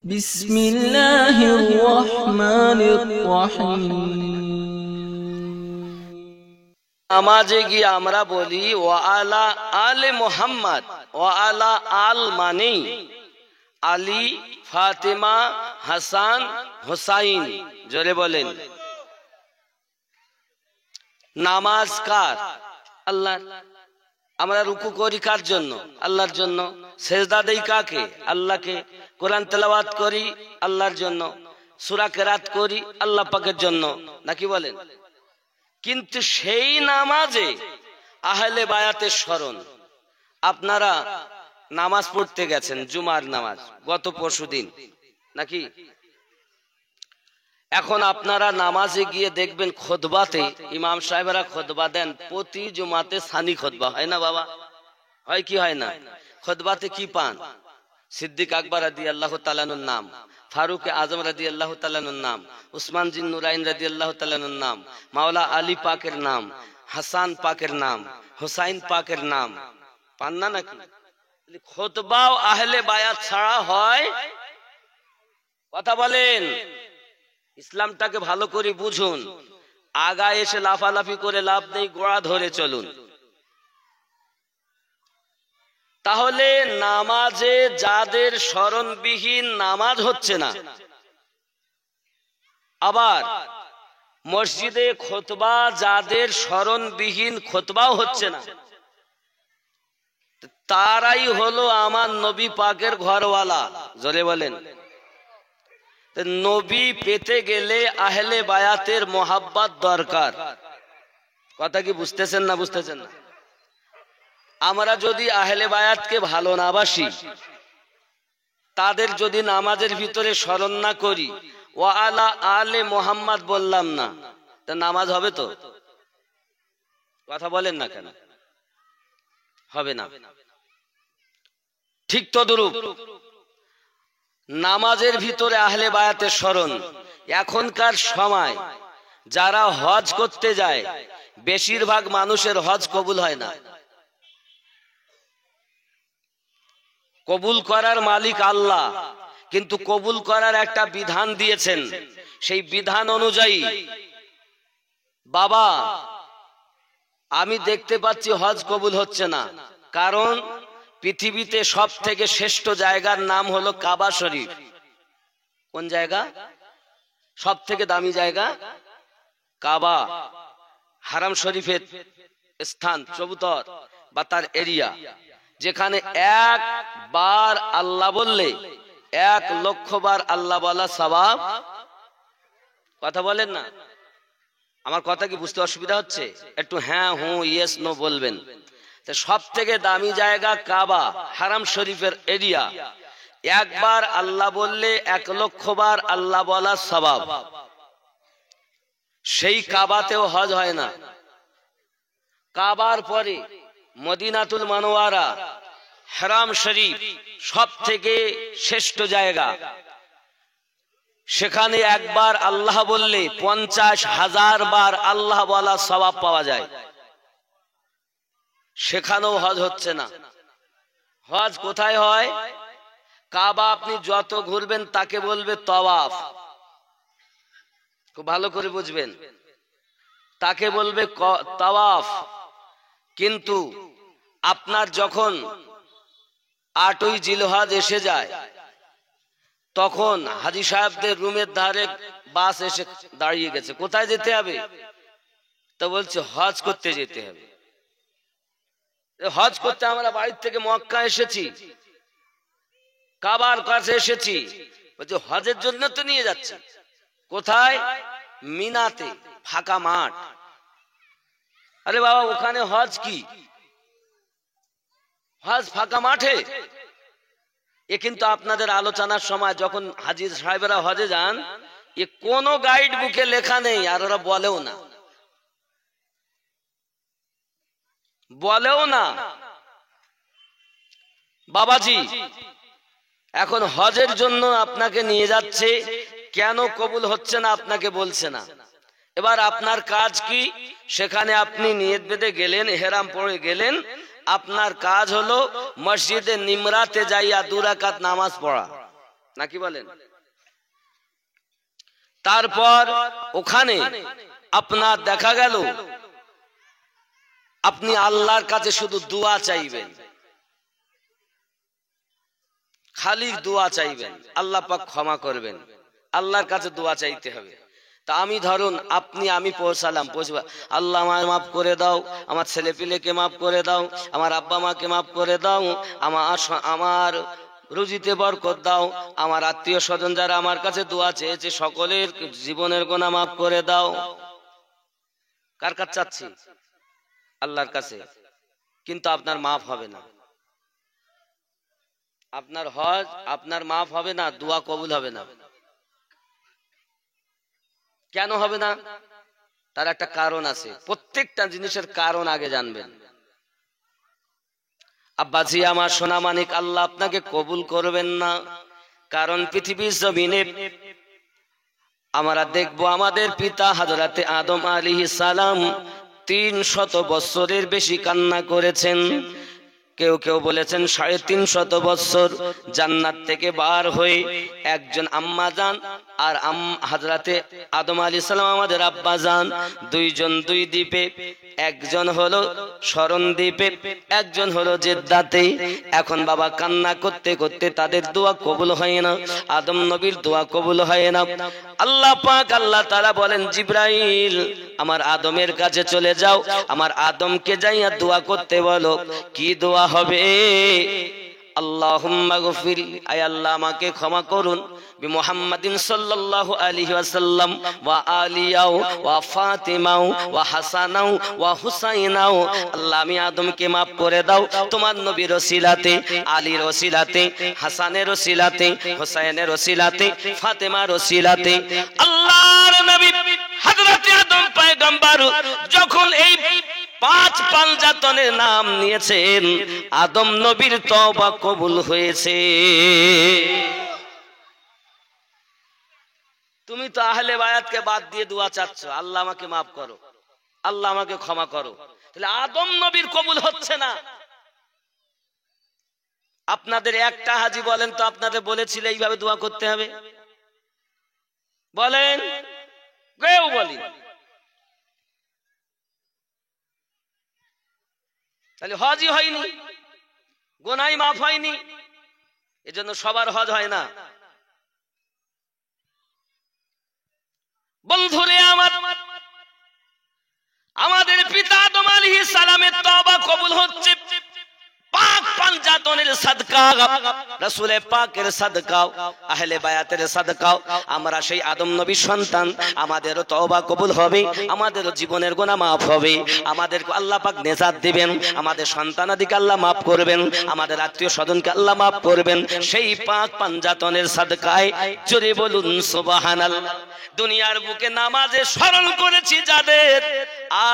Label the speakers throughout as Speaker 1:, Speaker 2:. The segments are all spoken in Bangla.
Speaker 1: বিসমিল্লাহির রহমানির রহিম।
Speaker 2: নামাজে গিয়ে আমরা বলি ওয়া আলা আলে মুহাম্মদ। ওয়া আলা আল মানে আলী, ফাতেমা, হাসান, হুসাইন। জোরে বলেন। নামাজ কার? আল্লাহ। আমরা রুকু করি কার জন্য? আল্লাহর জন্য। সেজদা দেই কাকে? আল্লাহকে। কোরআন তেলাওয়াত করি আল্লাহর জন্য। সূরা কেরাত করি আল্লাহ পাকের জন্য, নাকি বলেন? কিন্তু সেই নামাজে আহলে বায়াতের স্মরণ। আপনারা নামাজ পড়তে গেছেন, জুমার নামাজ গত পরশুদিন, নাকি? এখন আপনারা নামাজে গিয়ে দেখবেন খুতবাতে ইমাম সাহেবরা খুতবা দেন, প্রতি জুমাতে সানি খুতবা হয় না বাবা? হয় কি হয় না? খুতবাতে কি পান? সিদ্দিক আকবর রাদিয়াল্লাহু তাআলা আনহুর নাম, ফারুক আজম রাদিয়াল্লাহু তাআলা আনহুর নাম, উসমান জিন নুরাইন রাদিয়াল্লাহু তাআলা আনহুর নাম, মাওলা আলী পাকের নাম, হাসান পাকের নাম, হুসাইন পাকের নাম পান না নাকি? খুতবাও আহলে বায়াত ছাড়া হয়? কথা বলেন। ইসলামটাকে ভালো করে বুঝুন। আগায় এসে লাফালাফি করে লাভ নেই, গোড়া ধরে চলুন। তাহলে নামাজে যাদের স্মরণবিহীন নামাজ হচ্ছে না, আবার মসজিদে খুতবা যাদের স্মরণবিহীন খুতবাও হচ্ছে না, তারাই হলো আমার নবী পাকের ঘরওয়ালা। জোরে বলেন। নবী পেতে গেলে আহলে বায়াতের মোহাব্বত দরকার। কথা কি বুঝতেছেন না বুঝতেছেন না? আমরা যদি আহলে বায়াতকে ভালো না বাসি, তাদের যদি নামাজের ভিতরে স্মরণ না করি, ওয়া আলা আলে মুহাম্মদ বললাম না, তা নামাজ হবে তো? কথা বলেন না কেন? হবে না। ঠিক তদ্রূপ নামাজের ভিতরে আহলে বায়াতের স্মরণ। এখনকার সময় যারা হজ করতে যায়, বেশিরভাগ মানুষের হজ কবুল হয় না। কবুল করার মালিক আল্লাহ, কিন্তু কবুল করার একটা বিধান দিয়েছেন। সেই বিধান অনুযায়ী বাবা আমি দেখতে পাচ্ছি হজ কবুল হচ্ছে না, কারণ পৃথিবীতে সব থেকে শ্রেষ্ঠ জায়গার নাম হলো কাবা শরীফ। কোন জায়গা? সব থেকে দামি জায়গা কাবা, হারাম শরীফের স্থান, চবুতর বা তার এরিয়া, যেখানে একবার আল্লাহ বললে 1,00,000 বার আল্লাহ বলা সওয়াব। কথা বলেন না? আমার কথা কি বুঝতে অসুবিধা হচ্ছে? একটু হ্যাঁ হুঁ ইয়েস নো বলবেন। সব থেকে দামি জায়গা কাবা, হারাম শরীফের এরিয়া। একবার আল্লাহ বললে 1,00,000 বার আল্লাহ বলা সওয়াব। সেই কাবাতেও হজ হয় না। কাবার পরে মদিনাতুল মুনাওয়ারা, হারাম শরীফ সব থেকে শ্রেষ্ঠ জায়গা। সেখানে একবার আল্লাহ বললে 50,000 বার আল্লাহ বলা সওয়াব পাওয়া যায়। সেখানেও হজ হচ্ছে না। হজ কোথায় হয়? কাবা আপনি যত ঘুরবেন তাকে বলবে তওয়াফ। খুব ভালো করে বুঝবেন, তাকে বলবে তওয়াফ। কিন্তু আপনার যখন 8ই জিলহজ এসে যায়, তখন হাজী সাহেবদের রুমের ধারে বাস এসে দাঁড়িয়ে গেছে। কোথায় যেতে হবে? তো বলছে হজ করতে যেতে হবে। হজ করতে আমরা বাড়ি থেকে মক্কা এসেছি, কাবার কাছে এসেছি। বলছে হজের জন্য তো নিয়ে যাচ্ছে। কোথায়? মিনাতে, ফাঁকা মাঠ। আরে বাবা, ওখানে হজ কি? হজ ফাঁকা মাঠে। এ কিন্তু আপনাদের আলোচনার সময় যখন হাজী সাহেবরা হজে যান, এ কোনো গাইড বুকে লেখা নেই, আর ওরা বলেও না, বলেও না। বাবাজি এখন হজের জন্য আপনাকে নিয়ে যাচ্ছে, কেন কবুল হচ্ছে না আপনাকে বলছে না। এবার আপনার কাজ কি? সেখানে আপনি নিয়ত বেঁধে গেলেন, ইহরাম পরে গেলেন। আপনার কাজ হলো মসজিদে নিমরাতে যাইয়া 2 রাকাত নামাজ পড়া। নাকি বলেন? তারপর ওখানে আপনার দেখা গেল আপনি আল্লাহর কাছে শুধু দোয়া চাইবেন, খালি দোয়া চাইবেন, আল্লাহ পাক ক্ষমা করবেন, আল্লাহর কাছে দোয়া চাইতে হবে। তা আমি ধরুন আমি পৌঁছালাম, আল্লাহ আমায় মাফ করে দাও, আমার ছেলে পিলেকে মাফ করে দাও, আমার আব্বা মাকে মাফ করে দাও, আমার রুজিতে বরকত দাও, আমার আত্মীয় স্বজন যারা আমার কাছে দোয়া চেয়েছে সকলের জীবনের গুনাহ মাফ করে দাও। কার কাছে চাচ্ছি? আল্লাহর কাছে। কিন্তু আপনার মাফ হবে না, আপনার হজ আপনার মাফ হবে না, দোয়া কবুল হবে না। কেন হবে না? তার একটা কারণ আছে। প্রত্যেকটা জিনিসের কারণ আগে জানবেন। আব্বাজি আমার সোনা মানিক, আল্লাহ আপনাকে কবুল করবেন না, কারণ পৃথিবীর জমিনে আমরা দেখবো আমাদের পিতা হযরতে আদম আলাইহিস সালাম 300 বছরের বেশি কান্না করেছেন। কেউ কেউ বলেছেন 350 বছর। জান্নাত থেকে বার হয়ে একজন আম্মা জান আর হযরতে আদম আলাইহিস সালাম আমাদের আব্বা জান, দুইজন দুই দ্বীপে, একজন হলো শরণ দ্বীপে, একজন হলো জেদ্দাতে। এখন বাবা কান্না করতে করতে তাদের দোয়া কবুল হয় না, আদম নবীর দোয়া কবুল হয় না। আল্লাহ পাক আল্লাহ তাআলা বলেন, জিবরাইল আমার আদমের কাছে চলে যাও, আমার আদমকে যাইয়া দোয়া করতে বলো। কি দোয়া হবে? আল্লাহুম্মা গফির, আয় আল্লাহ আমাকে ক্ষমা করুন, বি মুহাম্মাদিন সাল্লাল্লাহু আলাইহি ওয়াসাল্লাম ওয়া আলিয়াও ওয়া ফাতিমাও ওয়া হাসানাও ওয়া হুসাইনাও। আল্লাহ আমি আদমকে maaf করে দাও তোমার নবীর ওসিলাতে, আলীর ওসিলাতে, হাসানের ওসিলাতে, হুসাইনের ওসিলাতে, ফাতেমার ওসিলাতে। আল্লাহর নবী হযরত আদম পয়গম্বর যখন এই 5 পাঞ্জাতনের নাম নিয়েছেন, আদম নবীর তওবা কবুল হয়েছে। তুমি তো আহলে বায়াতকে বাদ দিয়ে দোয়া চাচ্ছ, আল্লাহ আমাকে maaf করো, আল্লাহ আমাকে ক্ষমা করো, তাহলে আদম নবীর কবুল হচ্ছে না। আপনাদের একটা হাজি বলেন তো, আপনাদের বলেছিল এইভাবে দোয়া করতে হবে? বলেন, কেউ বলি? তাহলে হজই হয়নি, গুনাহ মাফ হয়নি, এজন্য সবার হজ হয় না। বন্ধুরে আমার, আমাদের পিতা আদম আলাইহিস সালামের তওবা কবুল হচ্ছে পাক পাঞ্জাতনের সাদকা, রাসূলে পাকের সাদকা, আহলে বায়াতের সাদকা। আমরা সেই আদম নবীর সন্তান, আমাদেরও তওবা কবুল হবে, আমাদেরও জীবনের গুনাহ maaf হবে, আমাদেরকে আল্লাহ পাক নেজাত দিবেন, আমাদের সন্তানাদিকে আল্লাহ maaf করবেন, আমাদের আত্মীয় স্বজনকে আল্লাহ maaf করবেন। সেই পাক পাঞ্জাতনের সাদকায় জোরে বলুন সুবহানাল্লাহ। দুনিয়ার বুকে নামাজে স্মরণ করেছি যাদের,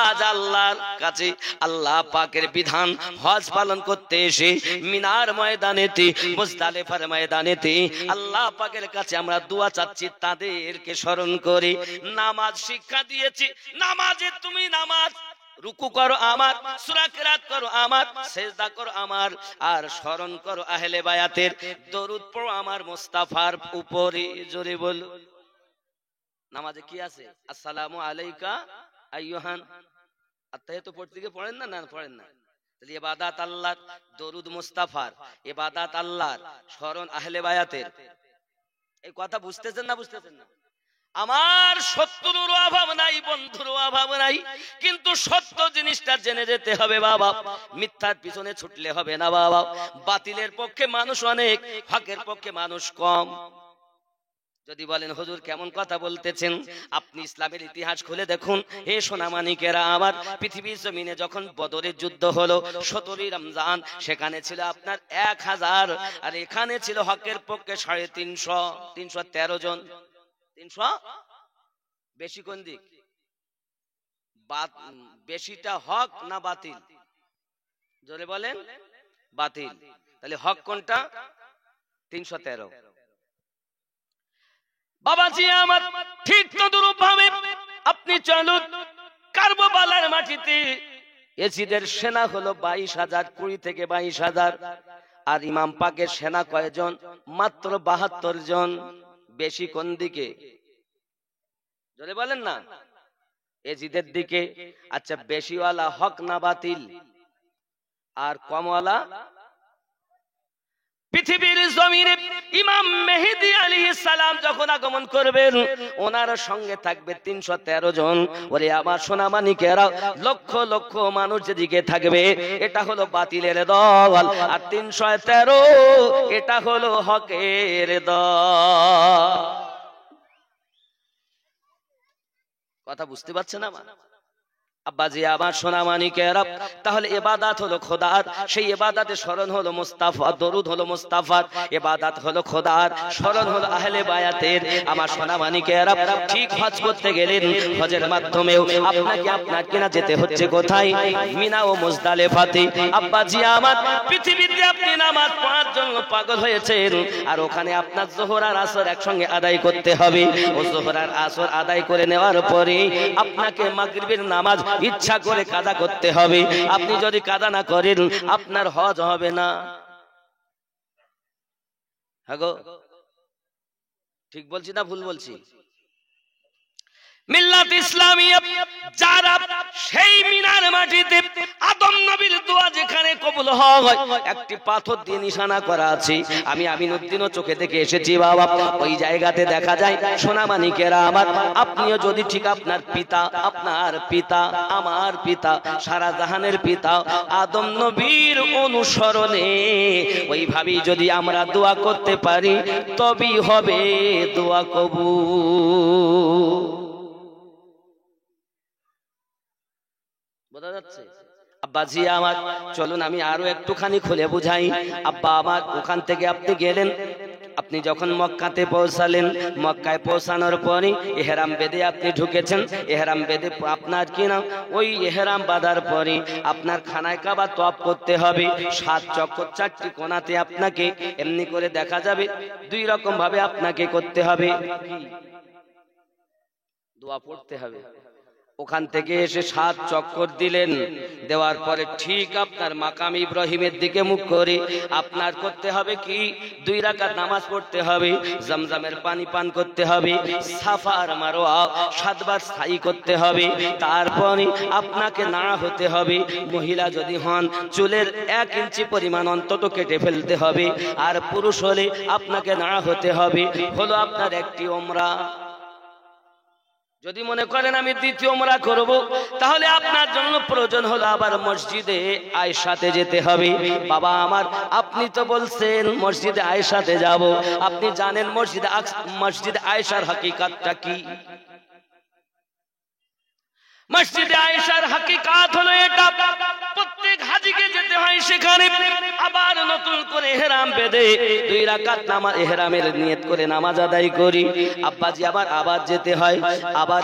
Speaker 2: আজ আল্লাহর কাছে আল্লাহ পাকের বিধান হজ পালন করতে এসে মিনার ময়দানেতে, মুজদালিফার ময়দানেতে আল্লাহ পাকের কাছে আমরা দোয়া চাচ্ছি, তাদেরকে স্মরণ করে। নামাজ শিক্ষা দিয়েছি, নামাজে তুমি নামাজ রুকু করো আমার, সূরা কিরাত করো আমার, সিজদা করো আমার, আর স্মরণ করো আহলে বায়াতের, দরুদ পড়ো আমার মুস্তাফার উপরে। জোরে বল, নামাজে কি আছে? আসসালামু আলাইকা আইয়ুহান, আত্তাহিয়াতু পড়তে গিয়ে পড়েন না? না পড়েন না। তাহলে ইবাদত আল্লাহর, দরুদ মুস্তাফার, ইবাদত আল্লাহর, স্মরণ আহলে বায়াতের। এই কথা বুঝতেছেন না? বুঝতেছেন না? আমার শত্রুর অভাব নাই, বন্ধুর অভাব নাই, কিন্তু সত্য জিনিসটা জেনে যেতে হবে বাবা। মিথ্যার পিছনে ছুটলে হবে না বাবা। বাতিলের পক্ষে মানুষ অনেক, হকের পক্ষে মানুষ কম। যদি বলেন হুজুর কেমন কথা বলতেছেন, আপনি ইসলামের ইতিহাস খুলে দেখুন। হে সোনামানিকেরা আমার, পৃথিবীর জমিনে যখন বদরের যুদ্ধ হলো 17ই রমজান, সেখানে ছিল আপনার 1000, আর এখানে ছিল হকের পক্ষে 350, 313 জন। 300 বেশি কোন দিক? বেশিটা হক না বাতিল? জোরে বলেন। বাতিল। তাহলে হক কোনটা? 313। বাবাজি আমার, ঠিক তদরূপ ভাবে আপনি চলুন কারবালার মাটিতে। এজিদের সেনা হলো 22,000, 20 থেকে 22,000, আর ইমাম পাকের সেনা কয়জন? মাত্র 72 জন। বেশি কোন দিকে? জোরে বলেন না। এজিদের দিকে। আচ্ছা, বেশিওয়ালা হক না বাতিল? আর কমওয়ালা? পৃথিবীর জমিনে ইমাম মেহেদী আলাইহিস সালাম যখন আগমন করবেন, ওনার সঙ্গে থাকবে 313 জন। ওরে আমার সোনামানিকেরা, লক্ষ লক্ষ মানুষ যেদিকে থাকবে, এটা হলো বাতিলের দল, আর 313 এটা হলো হকের দল। কথা বুঝতে পারছেন আমার আব্বাজি, আমার সোনামানিকেরা? তাহলে ইবাদত হলো খোদার, সেই ইবাদতে স্মরণ হলো মুস্তাফা, দরুদ হলো মুস্তাফার, ইবাদত হলো খোদার, স্মরণ হলো আহলে বায়াতের। আমার সোনামানিকেরা, ঠিক হজ করতে গেলেন, হজের মাধ্যমেও আপনার কিনা যেতে হচ্ছে কোথায়? মিনা ও মুজদালিফাতে। আব্বাজি আমার, পৃথিবীতে আপনি নামাজ পড়ার জন্য পাগল হয়েছেন, আর ওখানে আপনার যোহর আর আসর একসঙ্গে আদায় করতে হবে। ও যোহর আর আসর আদায় করে নেওয়ার পরে আপনাকে মাগরিবের নামাজ ইচ্ছা করে কাদা করতে হবে। আপনি যদি কাদা না করেন, আপনার হজ হবে না। হ্যাঁ গো, ঠিক বলছি না ভুল বলছি? মিল্লাত ইসলামিয়া যারা সেই মিনার মাটিতে আদম নবীর দোয়া যেখানে কবুল হয়, একটি পাথর দিয়ে নিশানা করা আছে। আমি আমিনুদ্দিনও চোখে দেখে এসেছি বাবা। ওই জায়গাতে দেখা যায় সোনামানিকেরা আমার, আপনিও যদি ঠিক আপনার পিতা, আমার পিতা, সারা জাহানের পিতা আদম নবীর অনুসরণে ওইভাবেই যদি আমরা দোয়া করতে পারি, তবেই হবে দোয়া কবুল। বোঝা যাচ্ছে? আব্বাজি আমার, চলুন আমি আরো একটুখানি খুলে বুঝাই। আব্বা আমার, ওখান থেকে আপনি গেলেন, আপনি যখন মক্কাতে পৌঁছালেন, মক্কায় পৌঁছানোর পরে ইহরাম বেঁধে আপনি ঢুকেছেন। ইহরাম বেঁধে আপনার কিনা ওই ইহরাম বাঁধার পরে আপনার খানায় কাবা তওয়াফ করতে হবে। 7 চক্কর 4টি কোণাতে আপনাকে এমনি করে দেখা যাবে। 2 রকম ভাবে আপনাকে করতে হবে, দোয়া পড়তে হবে। ওখান থেকে এসে 7 চক্কর দিলেন, দেওয়ার পরে ঠিক আপনার মাকাম ইব্রাহিমের দিকে মুখ করে আপনার করতে হবে কি? 2 রাকাত নামাজ পড়তে হবে, জমজমের পানি পান করতে হবে, সাফা আর মারওয়া 7 বার সাই করতে হবে। তারপরে আপনাকে নাড়া হতে হবে। মহিলা যদি হন, চুলের 1 ইঞ্চি পরিমাণ অন্তত কেটে ফেলতে হবে। আর পুরুষ হলে আপনাকে নাড়া হতে হবে। হলো আপনার একটি ওমরা। যদি মনে করেন আমি দ্বিতীয় ওমরা করব, তাহলে আপনার জন্য প্রয়োজন হলো আবার মসজিদে আয়েশাতে যেতে হবে। বাবা আমার, আপনি তো বলছেন মসজিদে আয়েশাতে যাব, আপনি জানেন মসজিদে আয়েশার হাকিকাতটা কি? মসজিদে আয়েশার হাকিকাত হলো এটা, প্রত্যেক হাজীকে যেতে হয় সেখানে, আবার নতুন করে ইহরাম বেঁধে 2 রাকাত নামাজ ইহরামের নিয়ত করে নামাজ আদায় করি। আব্বাজি আবার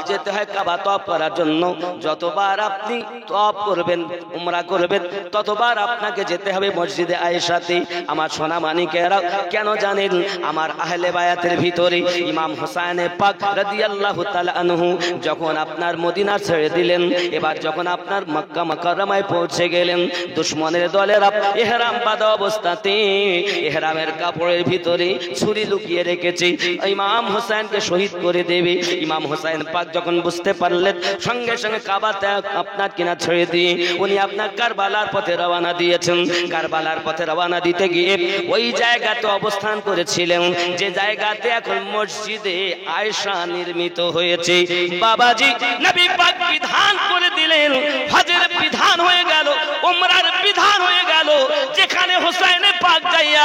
Speaker 2: যেতে হয়, কাবা তওয়াফ করার জন্য। যতবার আপনি তওয়াফ করবেন, উমরা করবেন, ততবার আপনাকে যেতে হবে মসজিদে আয়েশাতে। আমার সোনা মানিকেরা, কেন জানেন? আমার আহলে বায়াতের ভিতরে ইমাম হুসাইন পাক রাদিয়াল্লাহু তাআলা আনহু যখন আপনার মদিনা ছেড়ে দিলেন, এবার যখন আপনার মক্কা মুকাররমায় পৌঁছে গেলেন, দুশমনের দলেরা ইহরাম বাঁধা অবস্থাতে ইহরামের কাপড়ের ভিতরে ছুরি লুকিয়ে রেখেছে, ইমাম হোসেনকে শহীদ করে দেবে। ইমাম হোসেন পাক যখন বুঝতে পারলেন, সঙ্গে সঙ্গে কাবাতে আপনার কিনা ছেড়ে দিয়ে উনি আপনার কারবালার পথে রওনা দিয়েছেন। কারবালার পথে রওনা দিতে গিয়ে ওই জায়গাতে অবস্থান করেছিলেন যে জায়গাতে এখন মসজিদে আয়েশা নির্মিত হয়েছে। বাবাজি, নবী পাক বিধান করে দিলেন, হজের বিধান হয়ে গেল, উমরার বিধান হয়ে গেল। যেখানে হোসেন পাক যাইয়া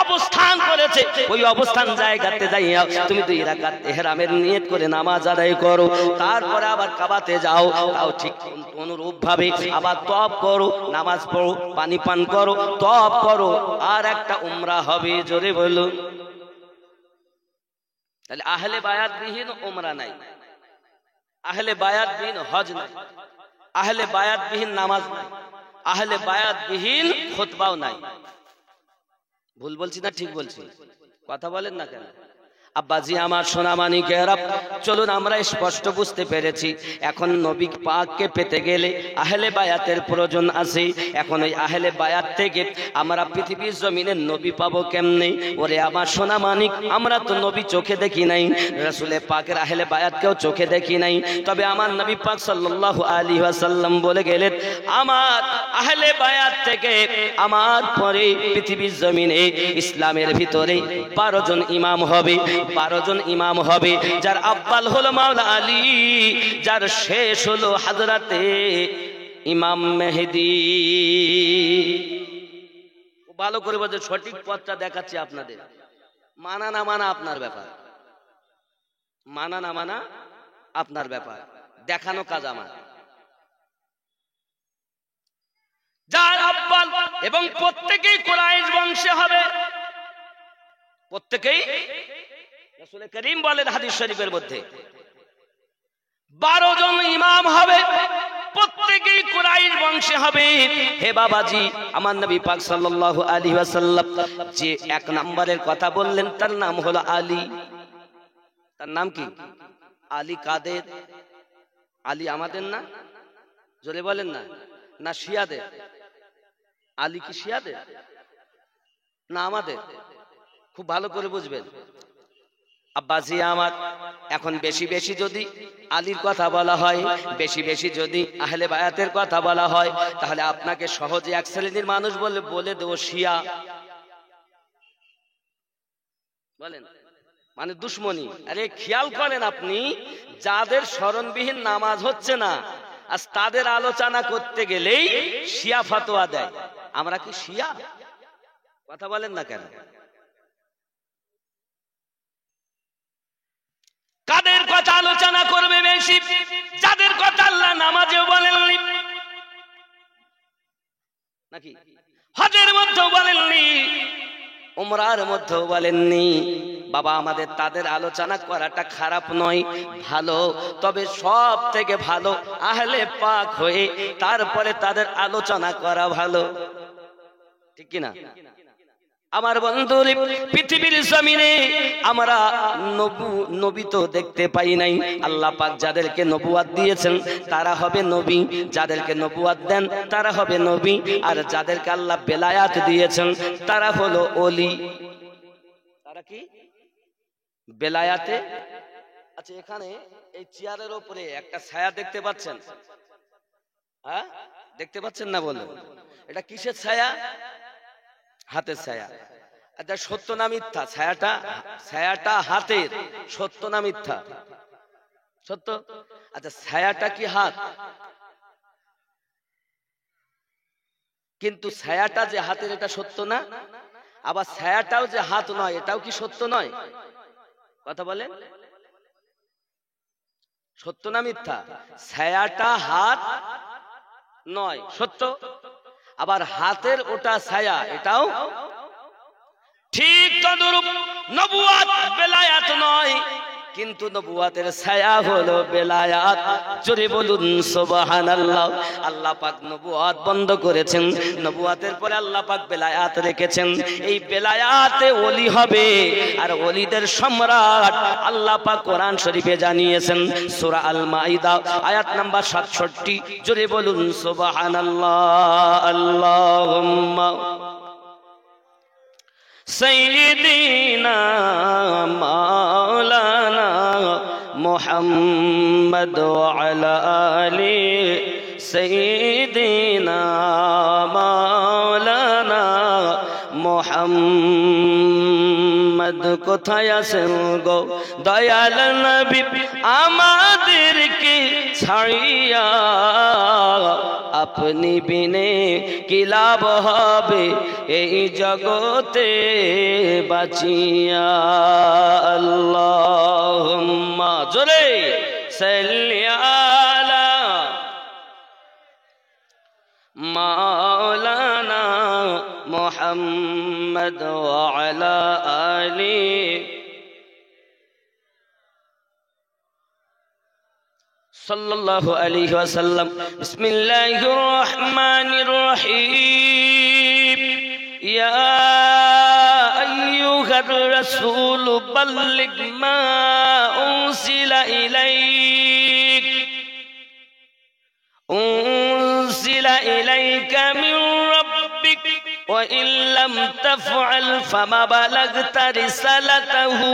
Speaker 2: অবস্থান করেছে, ওই অবস্থান জায়গাতে যাইয়া তুমি 2 রাকাত ইহরামের নিয়ত করে নামাজ আদায় করো। তারপরে আবার কাবাতে যাও, তাও ঠিক অনুরূপ ভাবে আবার তওয়াফ করো, নামাজ পড়ো, পানি পান করো, তওয়াফ করো, আর একটা উমরা হবে। জোরে বলো। তাহলে আহলে বায়াত বিহীন উমরা নাই, আহলে বায়াত বিহীন হজ নাই, আহলে বায়াত বিহীন নামাজ নাই, আহলে বায়াত বিহীন খুতবাও নাই। ভুল বলছি না ঠিক বলছি? কথা বলেন না কেন? আব্বাজি আমার সোনামানিকেরা, চলুন আমরা স্পষ্ট বুঝতে পেরেছি এখন নবী পাককে পেতে গেলে আহলে বায়াতের প্রয়োজন আছে। এখন ওই আহলে বায়াত থেকে আমরা পৃথিবীর জমিনে নবী পাবো কেমনে? ওরে আমার সোনামানিক, আমরা তো নবী চোখে দেখি নাই, রাসূলে পাকের আহলে বায়াতকেও চোখে দেখি নাই, তবে আমার নবী পাক সাল্লাল্লাহু আলাইহি ওয়াসাল্লাম বলে গেলেন আমার আহলে বায়াত থেকে আমার পরে পৃথিবীর জমিনে ইসলামের ভিতরে 12 জন ইমাম হবে। 12 জন ইমাম হবে, যার আব্বাল হলো মাওলা আলী, যার শেষ হলো হযরতে ইমাম মেহেদী। ভালো করে বলতে সঠিক পথটা দেখাচ্ছি আপনাদের। মানা না মানা আপনার ব্যাপার, মানা না মানা আপনার ব্যাপার, দেখানো কাজ আমার। যার আব্বাল এবং প্রত্যেকেই কুরাইশ বংশে হবে, প্রত্যেকেই রাসূল করিম বলেন হাদিস শরীফের মধ্যে 12 জন ইমাম হবে, প্রত্যেকেই কুরাইশ বংশে হবে। হে বাবাজি, আমার নবী পাক সাল্লাল্লাহু আলাইহি ওয়াসাল্লাম যে 1 নম্বরের কথা বললেন তার নাম হলো আলী। তার নাম কি? আলী। কাদের? আলী আমাদের না? জোরে বলেন না। না শিয়াদের? আলী কি শিয়াদের না আমাদের? খুব ভালো করে বুঝবেন আব্বাজি আমার। এখন বেশি বেশি যদি আলীর কথা বলা হয়, বেশি বেশি যদি আহলে বায়াতের কথা বলা হয়, তাহলে আপনাকে সহজে এক শ্রেণীর মানুষ বলে দেব শিয়া। বলেন মানে দুশ্মনী। আরে খেয়াল করেন আপনি, যাদের স্মরণবিহীন নামাজ হচ্ছে না, আজ তাদের আলোচনা করতে গেলেই শিয়া ফতোয়া দেয়। আমরা কি শিয়া? কথা বলেন না কেন? কাদের কথা আলোচনা করবে বেশি? যাদের কথা আল্লাহ নামাজেও বলেননি, নাকি হজের মধ্যেও বলেননি, উমরার মধ্যেও বলেননি। বাবা আমাদের তাদের আলোচনা করাটা খারাপ নয়, ভালো। তবে সব থেকে ভালো আহলে পাক হয়ে তারপরে তাদের আলোচনা করা ভালো, ঠিক কিনা? আমার বন্ধুরে, পৃথিবীর জমিনে আমরা নবী তো দেখতে পাই নাই। আল্লাহ পাক যাদেরকে নবুয়াত দিয়েছেন তারা হবে নবী, যাদেরকে নবুয়াত দেন তারা হবে নবী, আর যাদেরকে আল্লাহ বেলায়াত দিয়েছেন তারা হলো ওলি। তারা কি? বেলায়াতে। আচ্ছা, এখানে এই চেয়ারের উপরে একটা ছায়া দেখতে পাচ্ছেন? হ্যাঁ, দেখতে পাচ্ছেন না? বলুন এটা কিসের ছায়া? হাতের ছায়া। আচ্ছা, সত্য না মিথ্যা? ছায়াটা হাতের, সত্য না মিথ্যা? সত্য। আচ্ছা, ছায়াটা কি হাত? কিন্তু ছায়াটা যে হাতের এটা সত্য না? আবার ছায়াটাও যে হাত নয় এটাও কি সত্য নয়? কথা বলেন, সত্য না মিথ্যা? ছায়াটা হাত নয়, সত্য। আবার হাতের ওটা ছায়া, এটাও ঠিক। তদ্রূপ নবুয়াত বেলায়াত নয়, কিন্তু নবুয়াতের ছায়া হলো বেলায়াত। জোরে বলুন সুবহানাল্লাহ। আল্লাহ পাক নবুয়াত বন্ধ করেছেন, নবুয়াতের পরে আল্লাহ পাক বেলায়াত রেখেছেন। এই বেলায়াতে ওলি হবে, আর ওলিদের সম্রাট আল্লাহ পাক কোরআন শরীফে জানিয়েছেন সূরা আল মাইদা আয়াত নাম্বার 67। জোরে বলুন সুবহানাল্লাহ। আল্লাহুম্মা সাইয়্যিদিনা মাওলানা মুহাম্মদ ওয়া আলা আলি সাইয়্যিদিনা মাওলানা মুহাম্মদ। কোথায় আছেন গো দয়াল নবী আমাদেরকে ছাড়িয়া? আপনি বিনে কি লাভ হবে এই জগতে বাঁচিয়া? আল্লাহুম্মা জোরে সাল্লি আলা মাওলানা মুহাম্মদ ওয়া আলা আলি সাল্লাল্লাহু আলাইহি ওয়াসাল্লাম। বিসমিল্লাহির রহমানির রহিম। ইয়া আইয়ুহার রাসূল বাল্লিগ মা উনসিলা ইলাইক ইলাইকা মিন রাব্বিক ওয়া ইন লাম তাফআল ফামা বালাগতা রিসালাতাহু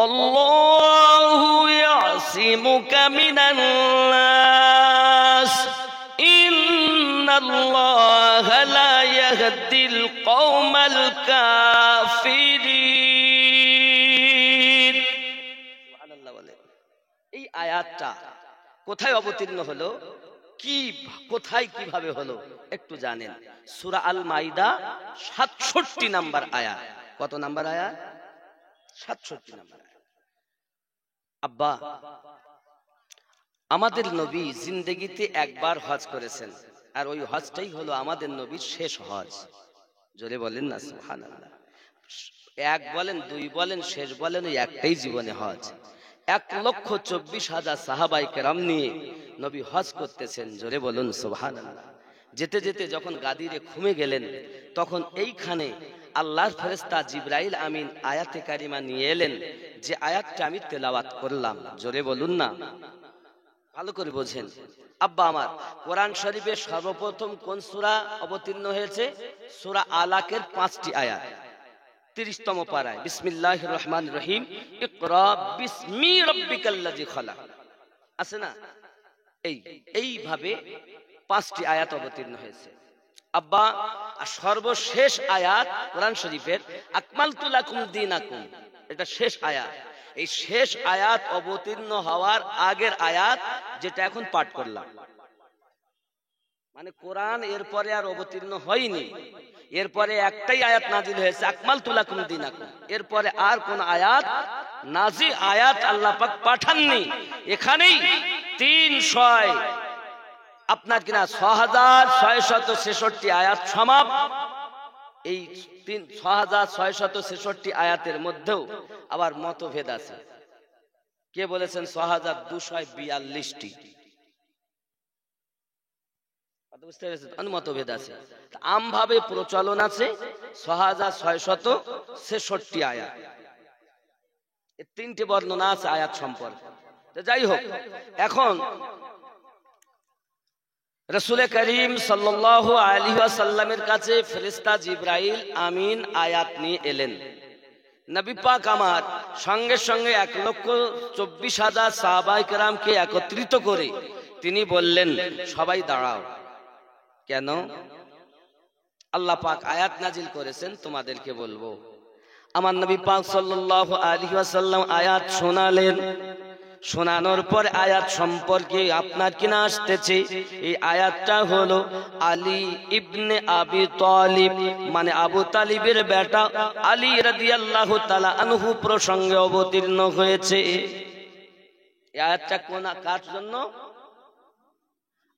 Speaker 2: আল্লাহু ইয়াসিমুকা মিনান নাস ইন্নাল্লাহা লা ইয়াহদিল কওমাল কাফিরিন। সুবহানাল্লাহ বলে। এই আয়াতটা কোথায় অবতীর্ণ হলো, কি কোথায় কিভাবে হলো একটু জানেন? সূরা আল মাইদা 67 নাম্বার আয়াত। কত নাম্বার আয়াত? 67 নাম্বার আয়াত। আব্বা, আমাদের নবী জিন্দেগিতে একবার হজ করেছেন, আর ওই হজটাই হলো আমাদের নবীর শেষ হজ। জোরে বলেন না সুবহানাল্লাহ। এক বলেন, দুই বলেন, শেষ বলেন, ওই একটাই জীবনে হজ। 1,24,000 সাহাবায়ে কেরাম নিয়ে নবী হজ করতেছেন। জোরে বলুন সুবহানাল্লাহ। যেতে যেতে যখন গাদিরে ঘুমে গেলেন, তখন এইখানে আল্লাহর ফেরেশতা জিবরাইল আমিন আয়াতে কারিমা নিয়ে এলেন, যে আয়াতটা আমি তেলাওয়াত করলাম। জোরে বলুন না, ভালো করে বোঝেন। আব্বা আমার, কোরআন শরীফে সর্বপ্রথম কোন সূরা অবতীর্ণ হয়েছে? সূরা আলাকের 5টি আয়াত। 30তম পারায় বিসমিল্লাহির রহমানির রহিম ইকরা বিসমি রাব্বিকাল্লাযী খালাক আছে না? এইভাবে 5টি আয়াত অবতীর্ণ হয়েছে আব্বা। আর সর্বশেষ আয়াত কোরআন শরীফের আকমালতু লাকুম দীনাকুম, এটা শেষ আয়াত। এই শেষ আয়াত অবতীর্ণ হওয়ার আগের আয়াত যেটা এখন পাঠ করলাম, মানে কোরআন এরপরে আর অবতীর্ণ হয়নি। এরপরে একটাই আয়াত নাজিল হয়েছে, আকমালতু লাকুম দীনাকুম। এরপরে আর কোন আয়াত নাজিল আয়াত আল্লাহ পাক পাঠাননি। এখানেই 300 আপনার কিনা 6666 আয়াত সমাপ্ত। এই 6666 আয়াতের মধ্যেও আবার মতভেদ আছে। কে বলেছেন 6242টি, বুঝতে পেরেছেন? মতভেদ আছে। আমভাবে প্রচলন আছে 6666 আয়াত। এই 3টে বর্ণনা আছে আয়াত সম্পর্কে। যাই হোক, এখন রাসূল করিম সাল্লাল্লাহু আলাইহি ওয়াসাল্লামের কাছে ফেরেশতা জিবরাইল আমিন আয়াত নিয়ে এলেন। নবী পাক আমার সঙ্গে সঙ্গে 1,24,000 সাহাবায়ে কেরামকে একত্রিত করে তিনি বললেন, সবাই দাঁড়াও। কেন? আল্লাহ পাক আয়াত নাজিল করেছেন, তোমাদেরকে বলবো। আমার নবী পাক সাল্লাল্লাহু আলাইহি ওয়াসাল্লাম আয়াত শোনালেন। শোনানোর পর আয়াত সম্পর্কে আপনার কিনা আসতেছে, এই আয়াতটা হলো আলী ইবনে আবি তালিব, মানে আবু তালিবের বেটা আলী রাদিয়াল্লাহু তাআলা আনহু প্রসঙ্গে অবতীর্ণ হয়েছে। এই আয়াতটা কোন কার জন্য?